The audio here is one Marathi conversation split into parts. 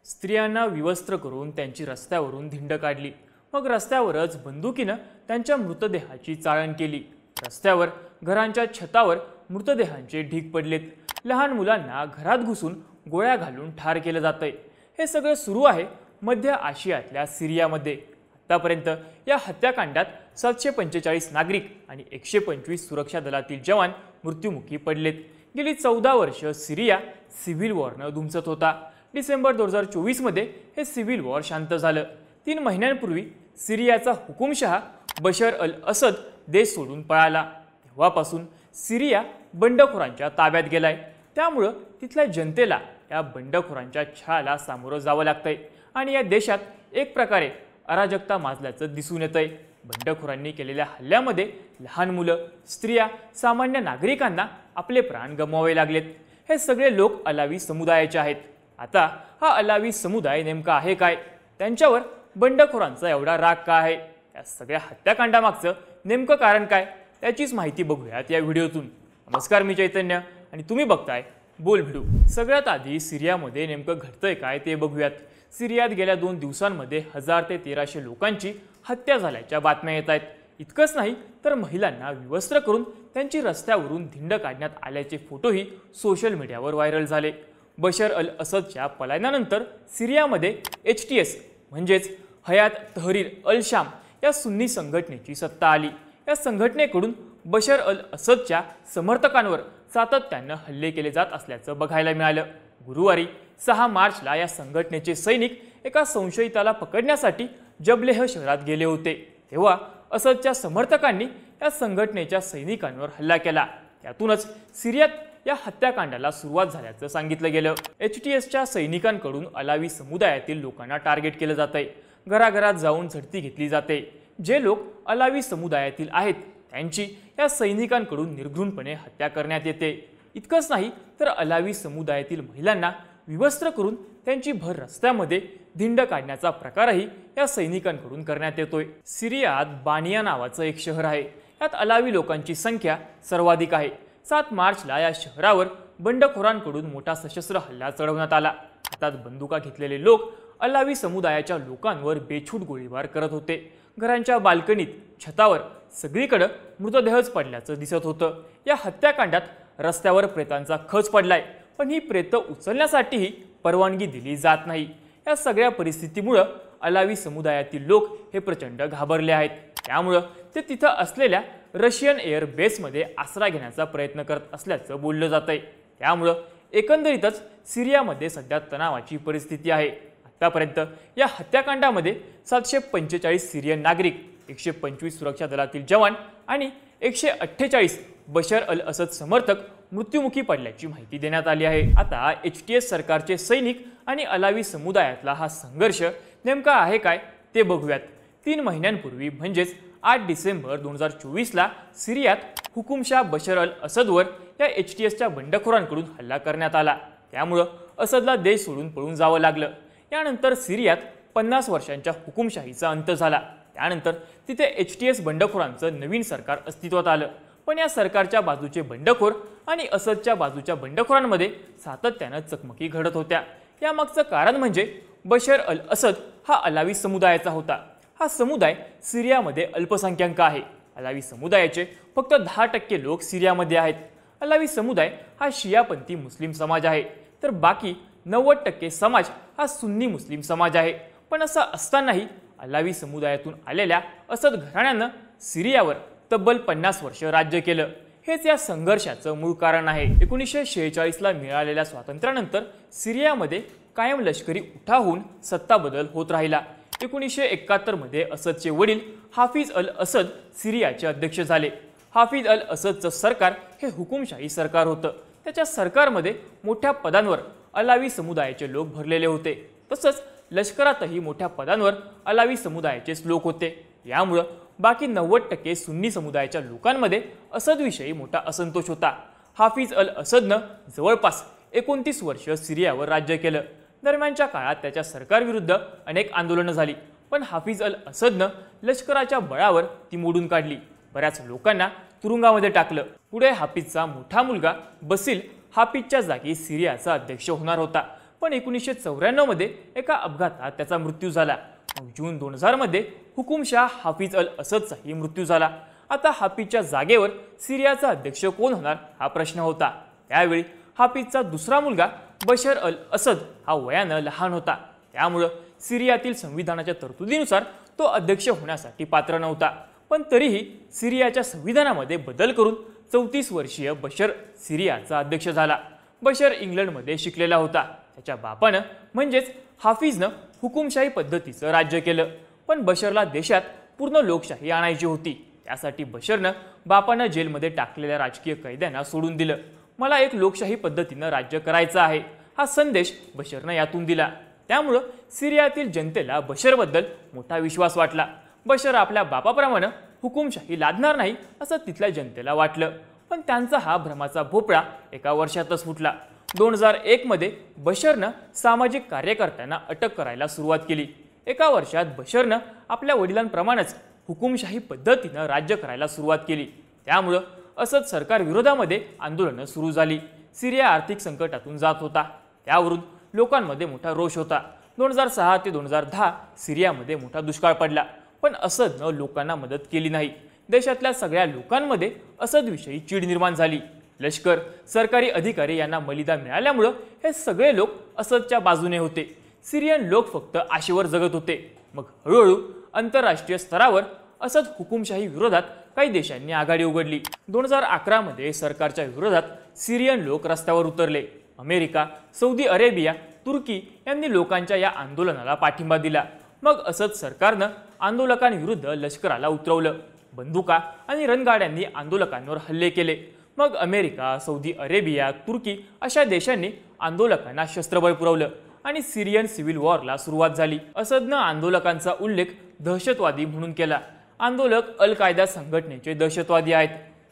स्त्रियांना विवस्त्र करून त्यांची रस्त्यावरून धिंड काढली। मग रस्त्यावरच बंदुकीनं त्यांच्या मृतदेहाची चाळण केली। रस्त्यावर, घरांच्या छतावर मृतदेहांचे ढीग पडलेत। लहान मुलांना घरात घुसून गोळ्या घालून ठार केलं जातंय। हे सगळं सुरू आहे मध्य आशियातल्या सिरियामध्ये। आतापर्यंत या हत्याकांडात 745 नागरिक आणि 125 सुरक्षा दलातील जवान मृत्युमुखी पडलेत। गेली 14 वर्ष सिरिया सिव्हिल वॉरनं धुमसत होता। डिसेंबर 2024 मध्ये हे सिव्हिल वॉर शांत झालं। 3 महिन्यांपूर्वी सिरियाचा हुकुमशहा बशर अल असद देश सोडून पळाला। तेव्हापासून सिरिया बंडखोरांच्या ताब्यात गेलाय। त्यामुळे तिथल्या जनतेला या बंडखोरांच्या छळाला सामोरं जावं लागतंय आणि या देशात एक प्रकारे अराजकता माजल्याचं दिसून येतंय। बंडखोरांनी केलेल्या हल्ल्यामध्ये लहान मुलं, स्त्रिया, सामान्य नागरिकांना आपले प्राण गमवावे लागलेत। हे सगळे लोक अलावी समुदायाचे आहेत। आता हा अलावी समुदाय नेमका आहे काय? त्यांच्यावर बंडखोरांचा एवढा राग का आहे? या सगळ्या हत्याकांडामागचं नेमकं कारण काय? त्याचीच माहिती बघूयात या व्हिडिओतून। नमस्कार, मी चैतन्य आणि तुम्ही बघताय बोल व्हिडिओ। सगळ्यात आधी सिरियामध्ये नेमकं घडतंय काय ते बघूयात। सिरियात गेल्या 2 दिवसांमध्ये 1000 ते 1300 लोकांची हत्या झाल्याच्या बातम्या येत आहेत। इतकंच नाही तर महिलांना विवस्त्र करून त्यांची रस्त्यावरून धिंड काढण्यात आल्याचे फोटोही सोशल मीडियावर व्हायरल झाले। बशर अल असदच्या पलायनानंतर सिरियामध्ये HTS म्हणजेच हयात तहरीर अल शाम या सुन्नी संघटनेची सत्ता आली। या संघटनेकडून बशर अल असदच्या समर्थकांवर सातत्यानं हल्ले केले जात असल्याचं बघायला मिळालं। गुरुवारी 6 मार्चला या संघटनेचे सैनिक एका संशयिताला पकडण्यासाठी जबलेह शहरात गेले होते। तेव्हा असदच्या समर्थकांनी या संघटनेच्या सैनिकांवर हल्ला केला। त्यातूनच सिरियात या हत्याकांडाला सुरुवात झाल्याचं सांगितलं गेलं। HTSच्या सैनिकांकडून अलावी समुदायातील लोकांना टार्गेट केलं जातंय। घराघरात जाऊन झडती घेतली जाते। जे लोक अलावी समुदायातील आहेत त्यांची या सैनिकांकडून निर्घृणपणे हत्या करण्यात येते। इतकंच नाही तर अलावी समुदायातील महिलांना विवस्त्र करून त्यांची भर रस्त्यामध्ये धिंड काढण्याचा प्रकारही या सैनिकांकडून करण्यात येतोय। सिरियात बानिया नावाचं एक शहर आहे। यात अलावी लोकांची संख्या सर्वाधिक आहे। 7 मार्चला या शहरावर बंडखोरांकडून मोठा सशस्त्र हल्ला चढवण्यात आला। हातात बंदुका घेतलेले लोक अलावी समुदायाच्या लोकांवर बेछूट गोळीबार करत होते। घरांच्या बाल्कनीत, छतावर सगळीकडे मृतदेहच पडल्याचं दिसत होतं। या हत्याकांडात रस्त्यावर प्रेतांचा खच पडलाय, पण ही प्रेतं उचलण्यासाठीही परवानगी दिली जात नाही। या सगळ्या परिस्थितीमुळे अलावी समुदायातील लोक हे प्रचंड घाबरले आहेत। त्यामुळे ते तिथं असलेल्या रशियन एअर बेसमध्ये आसरा घेण्याचा प्रयत्न करत असल्याचं बोललं जातंय। त्यामुळे एकंदरीतच सिरियामध्ये सध्या तणावाची परिस्थिती आहे। आतापर्यंत या हत्याकांडामध्ये 745 सिरियन नागरिक, 125 सुरक्षा दलातील जवान आणि 148 बशर अल असद समर्थक मृत्युमुखी पडल्याची माहिती देण्यात आली आहे। आता HTS सरकारचे सैनिक आणि अलावी समुदायातला हा संघर्ष नेमका आहे काय ते बघूयात। 3 महिन्यांपूर्वी म्हणजेच 8 डिसेंबर 2024ला सिरियात हुकुमशहा बशर अल असदवर या HTSच्या बंडखोरांकडून हल्ला करण्यात आला। त्यामुळे असदला देश सोडून पळून जावं लागलं। यानंतर सिरियात 50 वर्षांच्या हुकुमशाहीचा अंत झाला। त्यानंतर तिथे HTS बंडखोरांचं नवीन सरकार अस्तित्वात आलं। पण या सरकारच्या बाजूचे बंडखोर आणि असदच्या बाजूच्या बंडखोरांमध्ये सातत्यानं चकमकी घडत होत्या। यामागचं कारण म्हणजे बशर अल असद हा अलावी समुदायाचा होता। हा समुदाय सिरियामध्ये अल्पसंख्याक आहे। अलावी समुदायाचे फक्त 10% लोक सिरियामध्ये आहेत। अलावी समुदाय हा शियापंथी मुस्लिम समाज आहे, तर बाकी 90% समाज हा सुन्नी मुस्लिम समाज आहे। पण असं असतानाही अलावी समुदायातून आलेल्या असद घराण्यानं सिरियावर तब्बल 50 वर्ष राज्य केलं। हेच या संघर्षाचं मूळ कारण आहे। 1946ला मिळालेल्या स्वातंत्र्यानंतर सिरियामध्ये कायम लष्करी उठाव होऊन सत्ता बदल होत राहिला। 1971 मध्ये असदचे वडील हाफिज अल असद सिरियाचे अध्यक्ष झाले। हाफिज अल असदचं सरकार हे हुकुमशाही सरकार होतं। त्याच्या सरकारमध्ये मोठ्या पदांवर अलावी समुदायाचे लोक भरलेले होते। तसंच लष्करातही मोठ्या पदांवर अलावी समुदायाचेच लोक होते। यामुळे बाकी 90% सुन्नी समुदायाच्या लोकांमध्ये असदविषयी मोठा असंतोष होता। हाफिज अल असदनं जवळपास 29 वर्ष सिरियावर राज्य केलं। दरम्यानच्या काळात त्याच्या सरकारविरुद्ध अनेक आंदोलनं झाली, पण हाफिज अल असदनं लष्कराच्या बळावर ती मोडून काढली। बऱ्याच लोकांना तुरुंगामध्ये टाकलं। पुढे हाफिजचा मोठा मुलगा बसील हाफिजच्या जागी सिरियाचा अध्यक्ष होणार होता, पण 1994 मध्ये एका अपघातात त्याचा मृत्यू झाला। मग जून 2000 मध्ये हुकुमशाह हाफिज अल असदचाही मृत्यू झाला। आता हाफिजच्या जागेवर सिरियाचा अध्यक्ष कोण होणार हा प्रश्न होता। त्यावेळी हाफिजचा दुसरा मुलगा बशर अल असद हा वयानं लहान होता, त्यामुळे सिरियातील संविधानाच्या तरतुदीनुसार तो अध्यक्ष होण्यासाठी पात्र नव्हता। पण तरीही सिरियाच्या संविधानामध्ये बदल करून 34 वर्षीय बशर सिरियाचा अध्यक्ष झाला। बशर इंग्लंडमध्ये शिकलेला होता। त्याच्या बापानं म्हणजेच हाफिजनं हुकुमशाही पद्धतीचं राज्य केलं, पण बशरला देशात पूर्ण लोकशाही आणायची होती। त्यासाठी बशरनं बापानं जेलमध्ये टाकलेल्या राजकीय कैद्यांना सोडून दिलं। मला एक लोकशाही पद्धतीनं राज्य करायचं आहे हा संदेश बशरनं यातून दिला। त्यामुळे सिरियातील जनतेला बशरबद्दल मोठा विश्वास वाटला। बशर आपल्या बापाप्रमाणे हुकुमशाही लादणार नाही असं तिथल्या जनतेला वाटलं, पण त्यांचा हा भ्रमाचा भोपळा एका वर्षातच फुटला। 2001 मध्ये बशरनं सामाजिक कार्यकर्त्यांना अटक करायला सुरुवात केली। एका वर्षात बशरनं आपल्या वडिलांप्रमाणेच हुकुमशाही पद्धतीनं राज्य करायला सुरुवात केली। त्यामुळे असद सरकार विरोधामध्ये आंदोलनं सुरू झाली। सिरिया आर्थिक संकटातून जात होता, त्यावरून लोकांमध्ये मोठा रोष होता। 2006 ते 2010 सिरियामध्ये मोठा दुष्काळ पडला, पण असदनं लोकांना मदत केली नाही। देशातल्या सगळ्या लोकांमध्ये असदविषयी चीड निर्माण झाली। लष्कर, सरकारी अधिकारी यांना मलिदा मिळाल्यामुळे हे सगळे लोक असदच्या बाजूने होते। सिरियन लोक फक्त आशेवर जगत होते। मग हळूहळू आंतरराष्ट्रीय स्तरावर असद हुकुमशाही विरोधात काही देशांनी आघाडी उघडली। 2011 मध्ये सरकारच्या विरोधात सिरियन लोक रस्त्यावर उतरले। अमेरिका, सौदी अरेबिया, तुर्की यांनी लोकांच्या या आंदोलनाला पाठिंबा दिला। मग असद सरकारनं आंदोलकांविरुद्ध लष्कराला उतरवलं। बंदुका आणि रणगाड्यांनी आंदोलकांवर हल्ले केले। मग अमेरिका, सौदी अरेबिया, तुर्की अशा देशांनी आंदोलकांना शस्त्रबळ पुरवलं आणि सिरियन सिव्हिल वॉरला सुरुवात झाली। असदनं आंदोलकांचा उल्लेख दहशतवादी म्हणून केला। आंदोलक अल कायदा संघटनेचे दहशतवादी आहेत,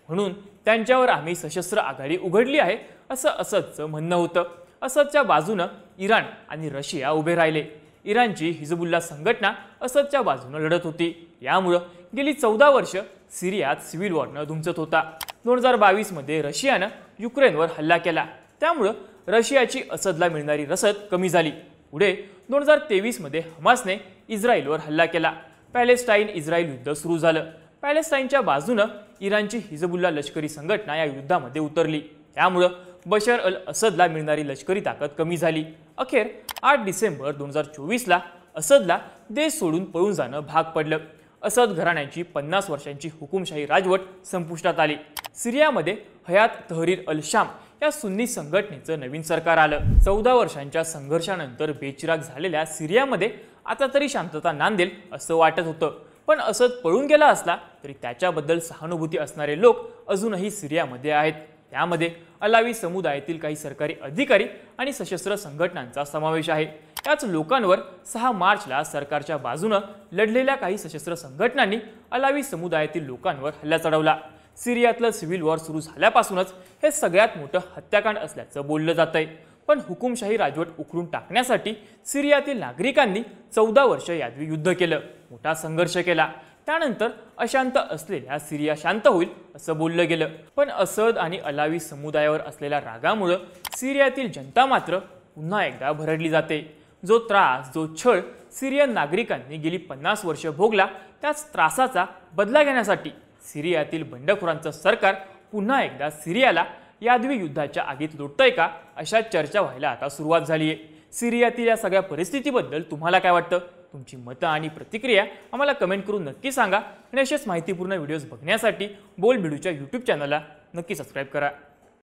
म्हणून त्यांच्यावर आम्ही सशस्त्र आघाडी उघडली आहे असं असदचं म्हणणं होतं। असदच्या बाजूनं इराण आणि रशिया उभे राहिले। इराणची हिजबुल्ला संघटना असदच्या बाजूनं लढत होती। यामुळे गेली 14 वर्ष सिरियात सिव्हिल वॉरनं धुमसत होता। 2022 मध्ये रशियानं युक्रेनवर हल्ला केला, त्यामुळे रशियाची असदला मिळणारी रसद कमी झाली। पुढे 2023 मध्ये हमासने इस्रायलवर हल्ला केला। पॅलेस्टाईन इस्रायल युद्ध सुरू झालं। पॅलेस्टाईनच्या बाजूनं इराणची हिजबुल्ला लष्करी संघटना या युद्धामध्ये उतरली, त्यामुळे बशर अल असदला मिळणारी लष्करी ताकद कमी झाली। अखेर 8 डिसेंबर 2024 ला असदला देश सोडून पळून जाणं भाग पडलं। असद घराण्याची 50 वर्षांची हुकुमशाही राजवट संपुष्टात आली। सिरियामध्ये हयात तहरीर अल शाम या सुन्नी संघटनेचं नवीन सरकार आलं। 14 वर्षांच्या संघर्षानंतर बेचिराग झालेल्या सिरियामध्ये आता तरी शांतता नांदेल असं वाटत होतं, पण असद पळून गेला असला तरी त्याच्याबद्दल सहानुभूती असणारे लोक अजूनही सिरियामध्ये आहेत। त्यामध्ये अलावी समुदायातील काही सरकारी अधिकारी आणि सशस्त्र संघटनांचा समावेश आहे। याच लोकांवर 6 मार्चला सरकारच्या बाजूनं लढलेल्या काही सशस्त्र संघटनांनी अलावी समुदायातील लोकांवर हल्ला चढवला। सिरियातलं सिव्हिल वॉर सुरू झाल्यापासूनच हे सगळ्यात मोठं हत्याकांड असल्याचं बोललं जातंय। पण हुकुमशाही राजवट उखडून टाकण्यासाठी सिरियातील नागरिकांनी 14 वर्ष यादवी युद्ध केलं, मोठा संघर्ष केला। त्यानंतर अशांत असलेल्या सिरिया शांत होईल असं बोललं गेलं, पण असद आणि अलावी समुदायावर असलेल्या रागामुळे सिरियातील जनता मात्र पुन्हा एकदा भरडली जाते। जो त्रास, जो छळ सिरियन नागरिकांनी गेली 50 वर्ष भोगला, त्याच त्रासाचा बदला घेण्यासाठी सिरियातील बंडखोरांचं सरकार पुन्हा एकदा सिरियाला यादवी युद्धाच्या आगीत लोटतंय का अशा चर्चा व्हायला आता सुरुवात झाली आहे। सिरियातील या सगळ्या परिस्थितीबद्दल तुम्हाला काय वाटतं? तुमची मतं आणि प्रतिक्रिया आम्हाला कमेंट करून नक्की सांगा आणि अशाच माहितीपूर्ण व्हिडिओज बघण्यासाठी बोल्ड मीडियाच्या YouTube चॅनलला नक्की सबस्क्राईब करा।